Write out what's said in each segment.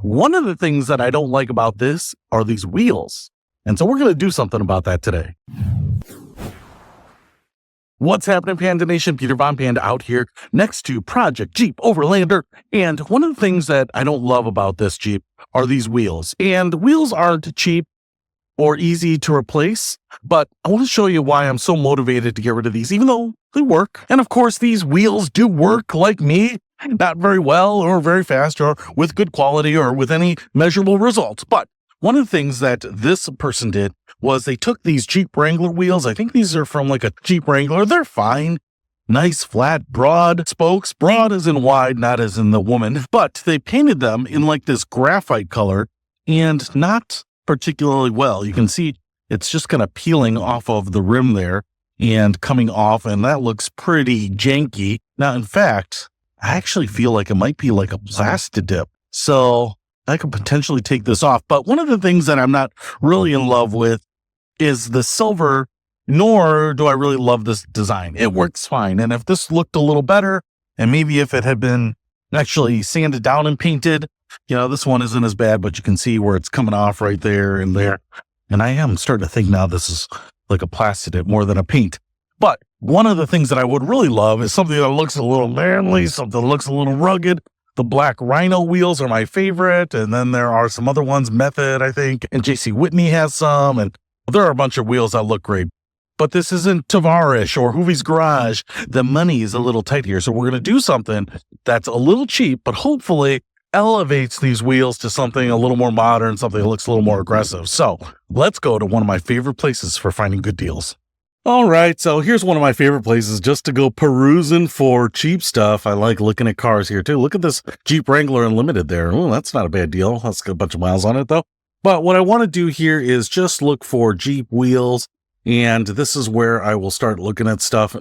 one of the things that I don't like about this are these wheels. And so we're going to do something about that today. What's happening, Panda Nation? Peter Von Panda out here next to Project Jeep Overlander. And one of the things that I don't love about this Jeep are these wheels. And wheels aren't cheap or easy to replace, but I want to show you why I'm so motivated to get rid of these, even though they work. And of course, these wheels do work like me, not very well or very fast or with good quality or with any measurable results. But one of the things that this person did was they took these Jeep Wrangler wheels. I think these are from like a Jeep Wrangler. They're fine. Nice, flat, broad spokes. Broad as in wide, not as in the woman. But they painted them in like this graphite color and not particularly well. You can see it's just kind of peeling off of the rim there and coming off, and that looks pretty janky. Now, in fact, I actually feel like it might be like a plastic dip. So I could potentially take this off. But one of the things that I'm not really in love with is the silver, nor do I really love this design. It works fine. And if this looked a little better, and maybe if it had been actually sanded down and painted, this one isn't as bad, but you can see where it's coming off right there and there. And I am starting to think now this is like a plastic dip more than a paint. But one of the things that I would really love is something that looks a little manly, something that looks a little rugged. The black Rhino wheels are my favorite. And then there are some other ones, Method, I think, and JC Whitney has some. And there are a bunch of wheels that look great. But this isn't Tavarish or Hoovie's Garage. The money is a little tight here. So we're going to do something that's a little cheap, but hopefully elevates these wheels to something a little more modern, something that looks a little more aggressive. So let's go to one of my favorite places for finding good deals. All right, so here's one of my favorite places just to go perusing for cheap stuff. I like looking at cars here too. Look at this Jeep Wrangler Unlimited there. Oh, that's not a bad deal. That's got a bunch of miles on it though. But what I want to do here is just look for Jeep wheels. And this is where I will start looking at stuff.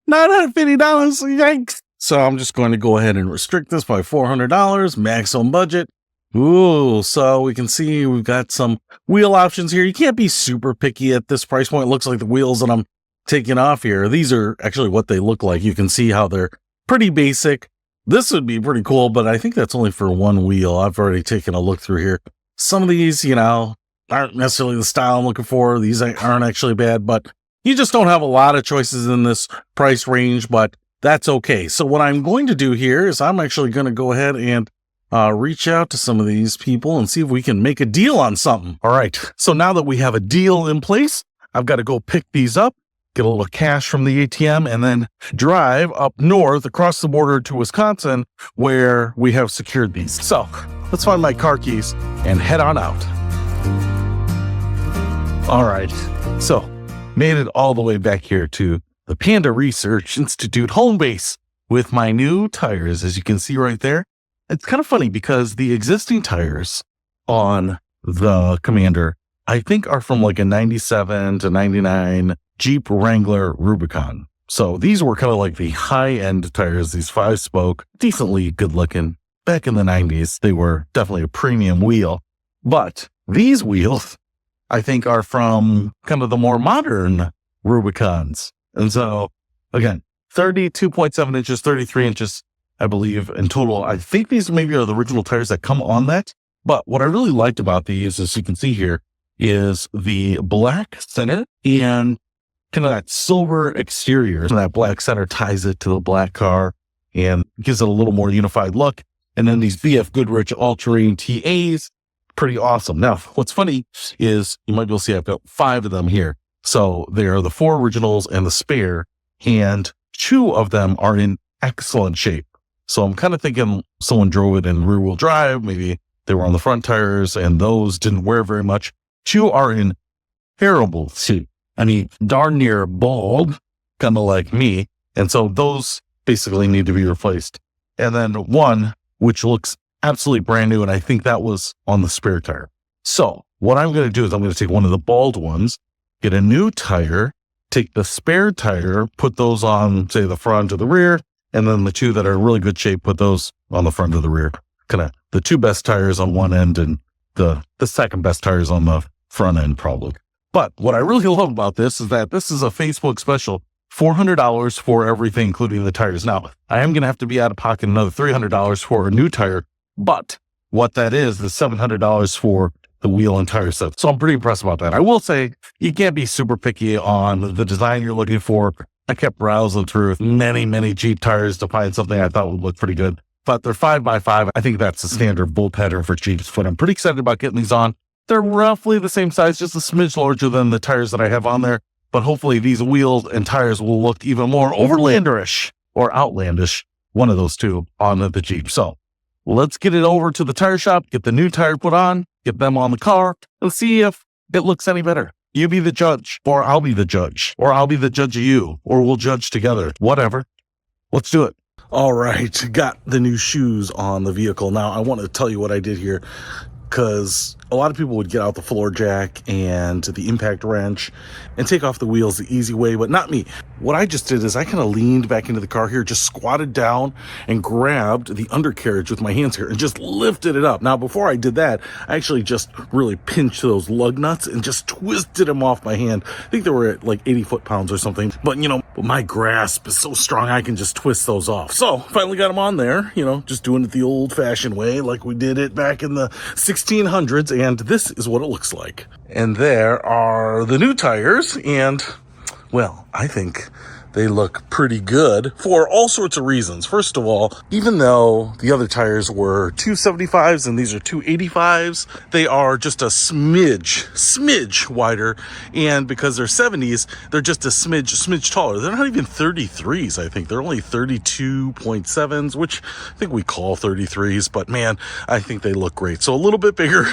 $950, yikes. So I'm just going to go ahead and restrict this by $400, maximum budget. Ooh, so we can see we've got some wheel options here. You can't be super picky at this price point. It looks like the wheels that I'm taking off here, these are actually what they look like. You can see how they're pretty basic. This would be pretty cool, but I think that's only for one wheel. I've already taken a look through here. Some of these, aren't necessarily the style I'm looking for. These aren't actually bad, but you just don't have a lot of choices in this price range, but that's okay. So what I'm going to do here is I'm actually going to go ahead and reach out to some of these people and see if we can make a deal on something. All right. So now that we have a deal in place, I've got to go pick these up, get a little cash from the ATM, and then drive up north across the border to Wisconsin where we have secured these. So let's find my car keys and head on out. All right. So made it all the way back here to the Panda Research Institute home base with my new tires, as you can see right there. It's kind of funny because the existing tires on the Commander, I think, are from like a 97 to 99 Jeep Wrangler Rubicon. So these were kind of like the high-end tires, these 5-spoke, decently good-looking. Back in the 90s, they were definitely a premium wheel. But these wheels, I think, are from kind of the more modern Rubicons. And so, again, 32.7 inches, 33 inches, I believe, in total. I think these maybe are the original tires that come on that. But what I really liked about these, as you can see here, is the black center and kind of that silver exterior. And that black center ties it to the black car and gives it a little more unified look. And then these BF Goodrich all-terrain TAs, pretty awesome. Now, what's funny is you might be able to see I've got 5 of them here. So they are the 4 originals and the spare, and 2 of them are in excellent shape. So I'm kind of thinking someone drove it in rear-wheel drive. Maybe they were on the front tires and those didn't wear very much. 2 are in terrible shape. I mean, darn near bald, kind of like me. And so those basically need to be replaced. And then 1, which looks absolutely brand new, and I think that was on the spare tire. So what I'm going to do is I'm going to take one of the bald ones, get a new tire, take the spare tire, put those on, say, the front or the rear, and then the 2 that are in really good shape, put those on the front or the rear. Kind of the 2 best tires on one end and the second best tires on the front end, probably. But what I really love about this is that this is a Facebook special, $400 for everything, including the tires. Now, I am going to have to be out of pocket another $300 for a new tire, but what that is $700 for the wheel and tire set. So I'm pretty impressed about that. I will say you can't be super picky on the design you're looking for. I kept browsing through many Jeep tires to find something I thought would look pretty good. But they're 5x5. I think that's the standard bull pattern for Jeeps, but I'm pretty excited about getting these on. They're roughly the same size, just a smidge larger than the tires that I have on there. But hopefully these wheels and tires will look even more overlanderish or outlandish, one of those two, on the Jeep. So let's get it over to the tire shop, get the new tire put on, get them on the car, and see if it looks any better. You be the judge, or I'll be the judge, or I'll be the judge of you, or we'll judge together. Whatever. Let's do it. All right, got the new shoes on the vehicle. Now, I want to tell you what I did here, because a lot of people would get out the floor jack and the impact wrench and take off the wheels the easy way, but not me. What I just did is I kind of leaned back into the car here, just squatted down and grabbed the undercarriage with my hands here and just lifted it up. Now, before I did that, I actually just really pinched those lug nuts and just twisted them off my hand. I think they were at like 80 foot-pounds or something, but my grasp is so strong I can just twist those off. So finally got them on there, just doing it the old-fashioned way like we did it back in the 1600s. And this is what it looks like. And there are the new tires, and, well, I think they look pretty good for all sorts of reasons. First of all, even though the other tires were 275s and these are 285s, they are just a smidge wider. And because they're 70s, they're just a smidge taller. They're not even 33s, I think. They're only 32.7s, which I think we call 33s. But man, I think they look great. So a little bit bigger.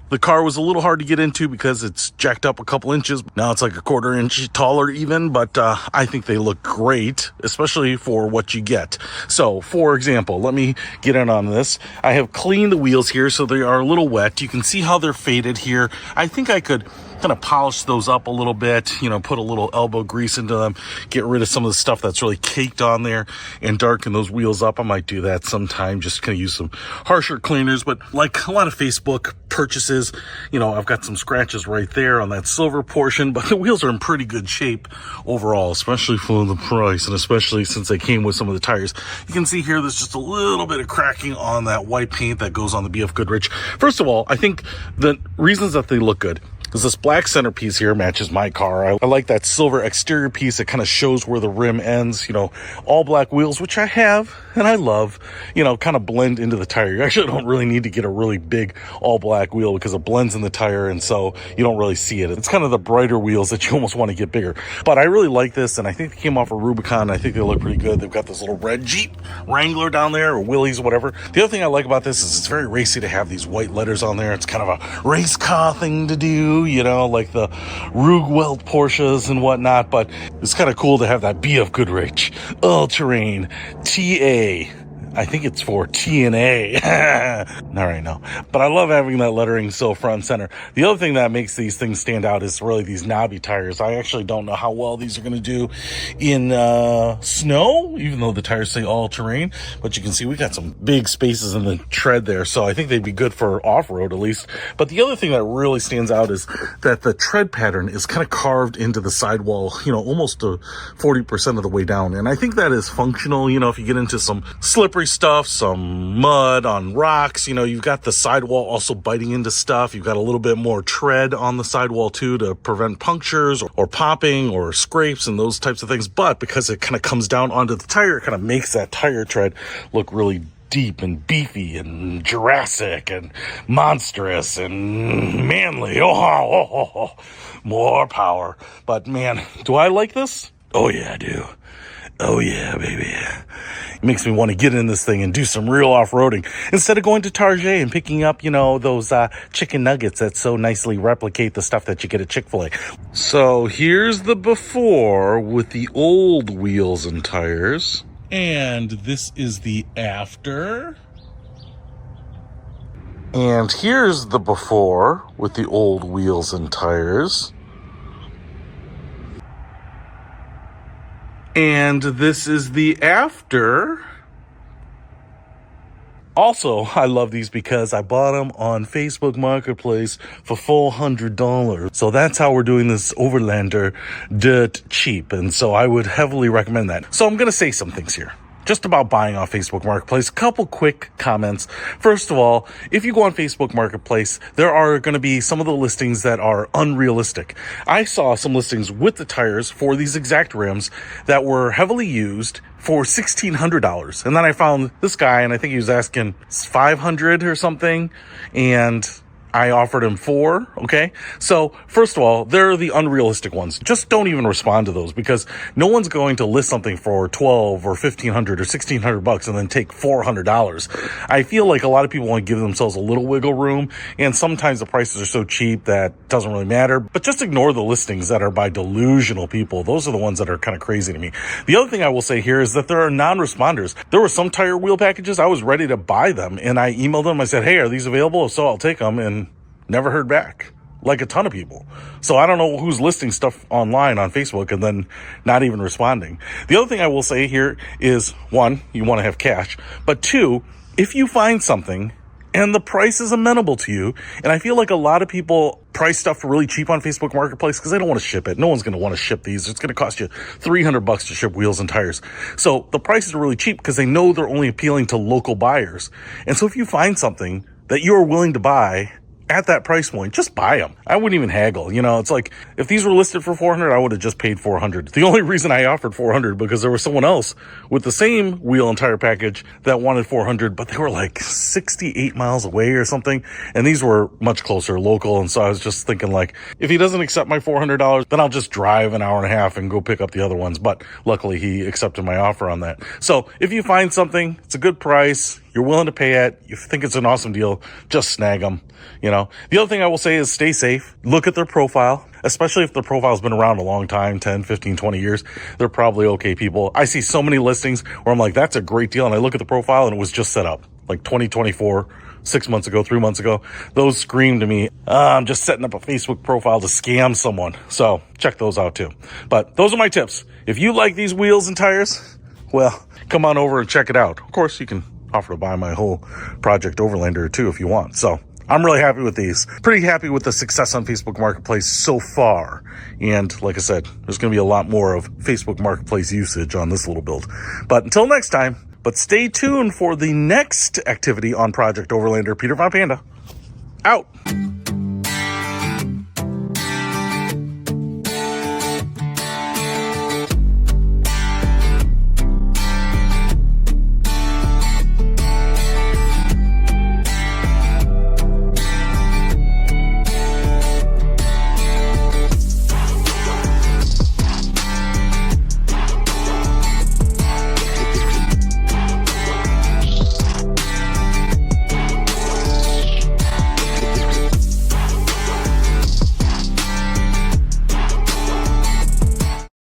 The car was a little hard to get into because it's jacked up a couple inches. Now it's like a quarter inch taller even, but I think they look great, especially for what you get. So, for example, let me get in on this. I have cleaned the wheels here, so they are a little wet. You can see how they're faded here. I think I could kind of polish those up a little bit, put a little elbow grease into them, get rid of some of the stuff that's really caked on there and darken those wheels up. I might do that sometime, just kind of use some harsher cleaners. But like a lot of Facebook purchases, I've got some scratches right there on that silver portion, but the wheels are in pretty good shape overall, especially for the price, and especially since they came with some of the tires. You can see here there's just a little bit of cracking on that white paint that goes on the BF Goodrich. First of all, I think the reasons that they look good because this black centerpiece here matches my car. I like that silver exterior piece. It kind of shows where the rim ends, all black wheels, which I have and I love, kind of blend into the tire. You actually don't really need to get a really big all black wheel because it blends in the tire, and so you don't really see it. It's kind of the brighter wheels that you almost want to get bigger. But I really like this, and I think they came off a Rubicon. I think they look pretty good. They've got this little red Jeep Wrangler down there, or Willys, whatever. The other thing I like about this is it's very racy to have these white letters on there. It's kind of a race car thing to do, like the Rugwelt Porsches and whatnot, but it's kind of cool to have that BF Goodrich All-Terrain TA. I think it's for TNA. All right, no. But I love having that lettering so front and center. The other thing that makes these things stand out is really these knobby tires. I actually don't know how well these are going to do in snow, even though the tires say all-terrain. But you can see we got some big spaces in the tread there, so I think they'd be good for off-road at least. But the other thing that really stands out is that the tread pattern is kind of carved into the sidewall, almost 40% of the way down. And I think that is functional, if you get into some slippery stuff, some mud on rocks, you've got the sidewall also biting into stuff. You've got a little bit more tread on the sidewall too to prevent punctures or popping or scrapes and those types of things. But because it kind of comes down onto the tire, it kind of makes that tire tread look really deep and beefy and Jurassic and monstrous and manly. Oh, more power. But man, do I like this? Oh yeah, I do. Oh yeah, baby. It makes me want to get in this thing and do some real off-roading instead of going to Target and picking up, those chicken nuggets that so nicely replicate the stuff that you get at Chick-fil-A. So here's the before with the old wheels and tires. And this is the after. And here's the before with the old wheels and tires. And this is the after. Also, I love these because I bought them on Facebook Marketplace for $400. So that's how we're doing this Overlander dirt cheap. And so I would heavily recommend that. So I'm going to say some things here. just about buying off Facebook Marketplace. A couple quick comments. First of all, if you go on Facebook Marketplace, there are going to be some of the listings that are unrealistic. I saw some listings with the tires for these exact rims that were heavily used for $1,600. And then I found this guy, and I think he was asking $500 or something, and I offered him $4. Okay. So first of all, they're the unrealistic ones. Just don't even respond to those, because no one's going to list something for $1,200 or $1,500 or $1,600 and then take $400. I feel like a lot of people want to give themselves a little wiggle room, and sometimes the prices are so cheap that doesn't really matter. But just ignore the listings that are by delusional people. Those are the ones that are kind of crazy to me. The other thing I will say here is that there are non-responders. There were some tire wheel packages. I was ready to buy them, and I emailed them. I said, hey, are these available? If so, I'll take them. And never heard back, like a ton of people. So I don't know who's listing stuff online on Facebook and then not even responding. The other thing I will say here is, one, you want to have cash, but two, if you find something and the price is amenable to you, and I feel like a lot of people price stuff really cheap on Facebook Marketplace because they don't want to ship it. No one's going to want to ship these. It's going to cost you $300 to ship wheels and tires. So the prices are really cheap because they know they're only appealing to local buyers. And so if you find something that you're willing to buy at that price point, just buy them. I wouldn't even haggle. You know, it's like if these were listed for $400, I would have just paid $400. The only reason I offered $400 because there was someone else with the same wheel and tire package that wanted $400, but they were like 68 miles away or something. And these were much closer, local. And so I was just thinking, like, if he doesn't accept my $400, then I'll just drive an hour and a half and go pick up the other ones. But luckily he accepted my offer on that. So if you find something, it's a good price, you're willing to pay it, you think it's an awesome deal, just snag them. You know, the other thing I will say is stay safe. Look at their profile, especially if their profile's been around a long time, 10, 15, 20 years. They're probably okay people. I see so many listings where I'm like, that's a great deal. And I look at the profile and it was just set up like 2024, 6 months ago, 3 months ago. Those scream to me, I'm just setting up a Facebook profile to scam someone. So check those out too. But those are my tips. If you like these wheels and tires, well, come on over and check it out. Of course, you can offer to buy my whole Project Overlander too if you want. So I'm really happy with these. Pretty happy with the success on Facebook Marketplace so far. And like I said, there's going to be a lot more of Facebook Marketplace usage on this little build. But until next time, but stay tuned for the next activity on Project Overlander. Peter Von Panda, out.